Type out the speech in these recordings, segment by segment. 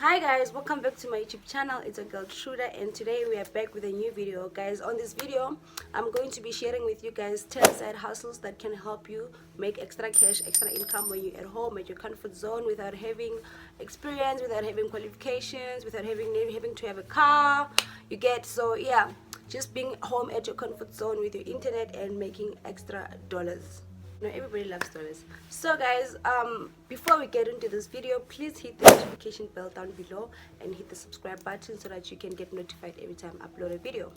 Hi guys, welcome back to my YouTube channel. It's a girl Truda, and today we are back with a new video. Guys, on this video I'm going to be sharing with you guys 10 side hustles that can help you make extra cash, extra income when you're at home at your comfort zone, without having experience, without having qualifications, without having to have a car. You get, so yeah, just being home at your comfort zone with your internet and making extra dollars. Everybody loves dollars. So guys, before we get into this video, please hit the notification bell down below and hit the subscribe button so that you can get notified every time I upload a video.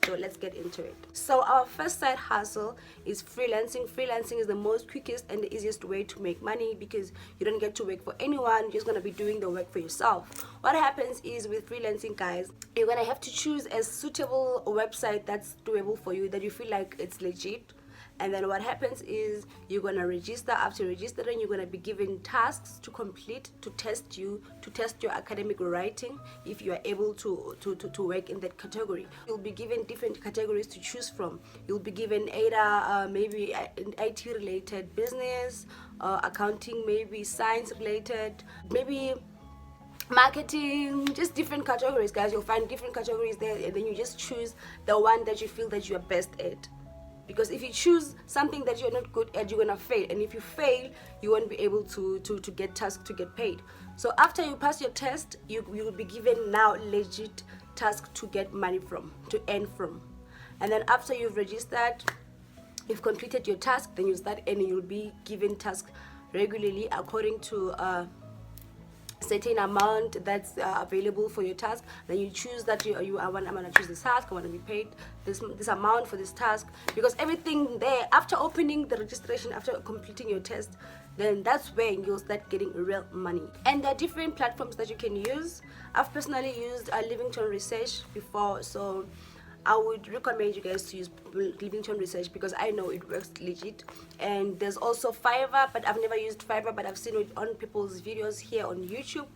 So let's get into it. So our first side hustle is freelancing. Freelancing is the most quickest and the easiest way to make money because you don't get to work for anyone. You're just going to be doing the work for yourself. What happens is, with freelancing, guys, you're going to have to choose a suitable website that's doable for you, that you feel like it's legit. And then what happens is you're going to register. After registering, you're going to be given tasks to complete, to test your academic writing, if you are able to work in that category. You'll be given different categories to choose from. You'll be given either maybe IT related, business, accounting, maybe science related, maybe marketing, just different categories, guys. You'll find different categories there, and then you just choose the one that you feel that you are best at. Because if you choose something that you're not good at, you're gonna fail, and if you fail, you won't be able to get tasks to get paid. So after you pass your test, you will be given now legit tasks to get money from, to earn from. And then after you've registered, you've completed your task, then you start earning. You'll be given tasks regularly according to certain amount that's available for your task. Then you choose that I'm gonna choose this task. I want to be paid this amount for this task, because everything there, after opening the registration, after completing your test, then that's when you'll start getting real money. And there are different platforms that you can use. I've personally used Livington Research before, so I would recommend you guys to use Livington Research because I know it works legit. And there's also Fiverr, but I've never used Fiverr, but I've seen it on people's videos here on YouTube.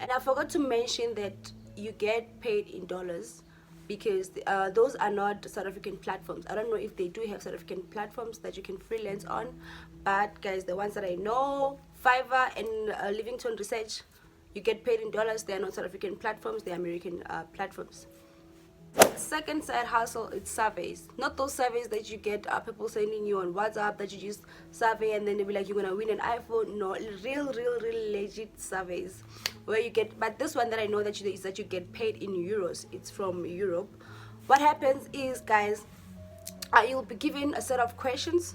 And I forgot to mention that you get paid in dollars, because those are not South African platforms. I don't know if they do have South African platforms that you can freelance on, but guys, the ones that I know, Fiverr and Livington Research, you get paid in dollars. They are not South African platforms, they're American platforms. Second side hustle, it's surveys. Not those surveys that you get people sending you on WhatsApp, that you just survey and then they'll be like, you're gonna win an iPhone. No, real legit surveys where you get, but this one that I know that is that you get paid in euros. It's from Europe. What happens is, guys, you'll be given a set of questions.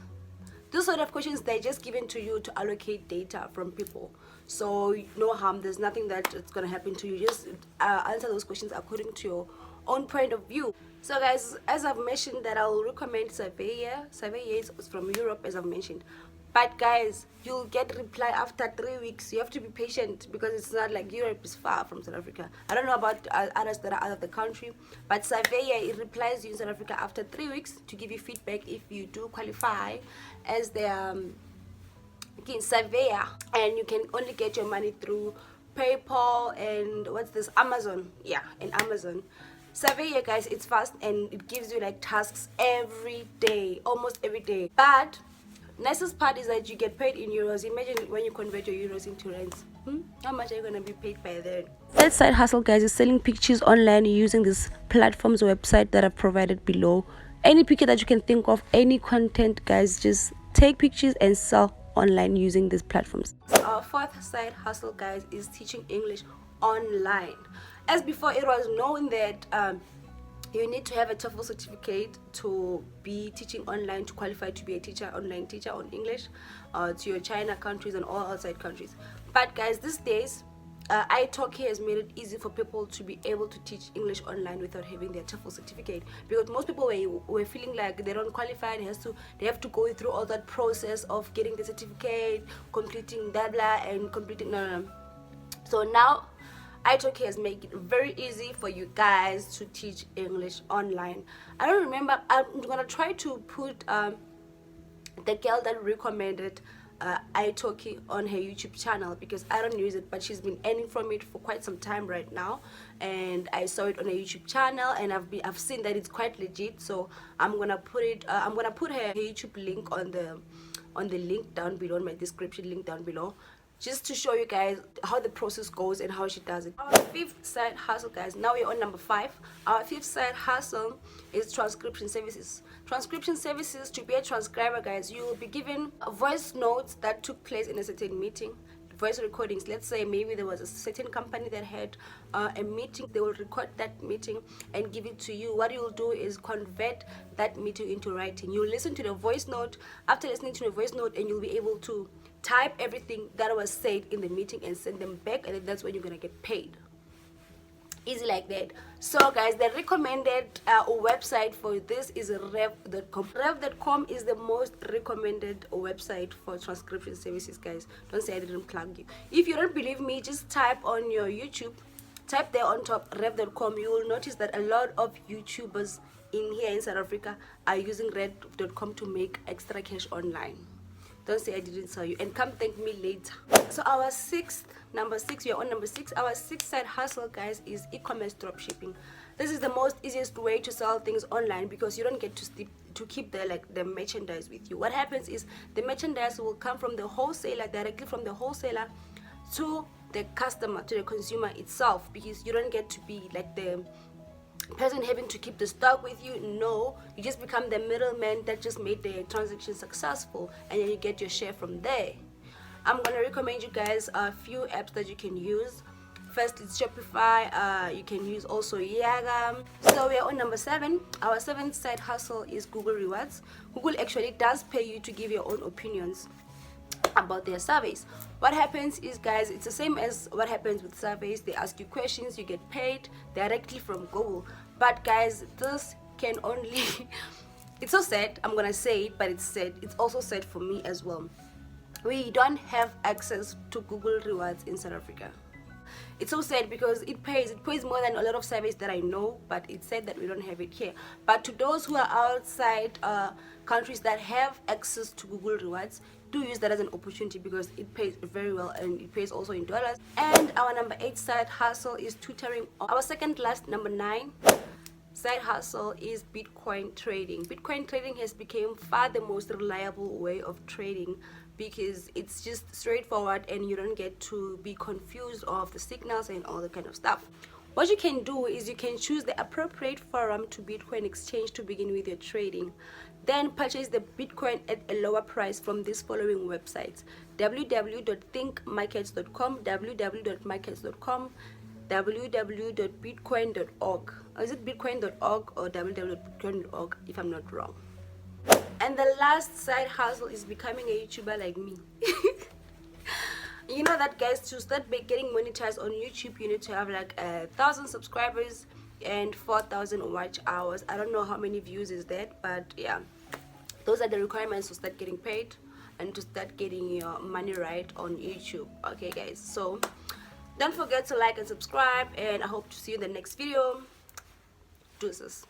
Those sort of questions, they're just given to you to allocate data from people. So no harm, there's nothing that it's gonna happen to you. Just answer those questions according to your own point of view. So guys, as I've mentioned, that I'll recommend Surveyor. Surveyor is from Europe, as I've mentioned. But guys, you'll get reply after 3 weeks. You have to be patient because it's not like Europe is far from South Africa. I don't know about others that are out of the country, but Surveyor, it replies you in South Africa after 3 weeks to give you feedback if you do qualify as the surveyor. And you can only get your money through PayPal and Amazon. Yeah, and Amazon. Surveyor, guys, it's fast and it gives you like tasks every day, almost every day. But nicest part is that you get paid in euros. Imagine when you convert your euros into rands. How much are you gonna be paid by then? Third side hustle, guys, is selling pictures online using this platform's website that I've provided below. Any picture that you can think of, any content, guys, just take pictures and sell online using these platforms. Our fourth side hustle, guys, is teaching English online. As before, it was known that you need to have a TOEFL certificate to be teaching online, to qualify to be a teacher, online teacher on English, to your China countries and all outside countries. But guys, these days, italki has made it easy for people to be able to teach English online without having their TOEFL certificate, because most people were feeling like they don't qualify. They have to go through all that process of getting the certificate, completing blah blah, and completing no. So now italki has made it very easy for you guys to teach English online. I don't remember. I'm gonna try to put the girl that recommended italki on her YouTube channel, because I don't use it, but she's been earning from it for quite some time right now, and I saw it on her YouTube channel, and I've seen that it's quite legit. So I'm gonna put it. I'm gonna put her YouTube link on the link down below, in my description link down below, just to show you guys how the process goes and how she does it. Our fifth side hustle, guys, now we're on number 5. Our fifth side hustle is transcription services. Transcription services, to be a transcriber, guys, you will be given voice notes that took place in a certain meeting, voice recordings. Let's say maybe there was a certain company that had a meeting. They will record that meeting and give it to you. What you'll do is convert that meeting into writing. You'll listen to the voice note. After listening to the voice note, and you'll be able to type everything that was said in the meeting and send them back, and then that's when you're gonna get paid. Easy like that. So guys, the recommended website for this is rev.com. Rev.com is the most recommended website for transcription services, guys. Don't say I didn't plug you. If you don't believe me, just type on your YouTube, type there on top rev.com. You will notice that a lot of YouTubers here in South Africa are using rev.com to make extra cash online. Don't say I didn't tell you, and come thank me later. So our number 6, we are on number 6. Our 6th side hustle, guys, is e-commerce dropshipping. This is the most easiest way to sell things online because you don't get to keep the merchandise with you. What happens is the merchandise will come from the wholesaler, directly from the wholesaler to the customer, to the consumer itself, because you don't get to be like the person having to keep the stock with you. No, you just become the middleman that just made the transaction successful, and then you get your share from there. I'm gonna recommend you guys a few apps that you can use. First, it's Shopify. You can use also Yaga. So we are on number 7. Our 7th side hustle is Google Rewards. Google actually does pay you to give your own opinions about their surveys. What happens is, guys, it's the same as what happens with surveys. They ask you questions, you get paid directly from Google. But guys, this can only it's so sad, I'm gonna say it, but it's sad. It's also sad for me as well. We don't have access to Google Rewards in South Africa. It's so sad because it pays more than a lot of surveys that I know, but it's sad that we don't have it here. But to those who are outside countries that have access to Google Rewards, do use that as an opportunity because it pays very well, and it pays also in dollars. And our number 8 side hustle is tutoring. Our second last, number 9 side hustle is Bitcoin trading. Bitcoin trading has become far the most reliable way of trading because it's just straightforward and you don't get to be confused of the signals and all that kind of stuff. What you can do is you can choose the appropriate forum to Bitcoin exchange to begin with your trading. Then purchase the Bitcoin at a lower price from these following websites: www.thinkmarkets.com, www.markets.com, www.bitcoin.org. Or is it bitcoin.org or www.bitcoin.org if I'm not wrong? And the last side hustle is becoming a YouTuber like me. You know that, guys, to start getting monetized on YouTube, you need to have like 1,000 subscribers and 4,000 watch hours. I don't know how many views is that, but yeah, those are the requirements to start getting paid and to start getting your money right on YouTube. Okay, guys, so don't forget to like and subscribe, and I hope to see you in the next video. Deuces.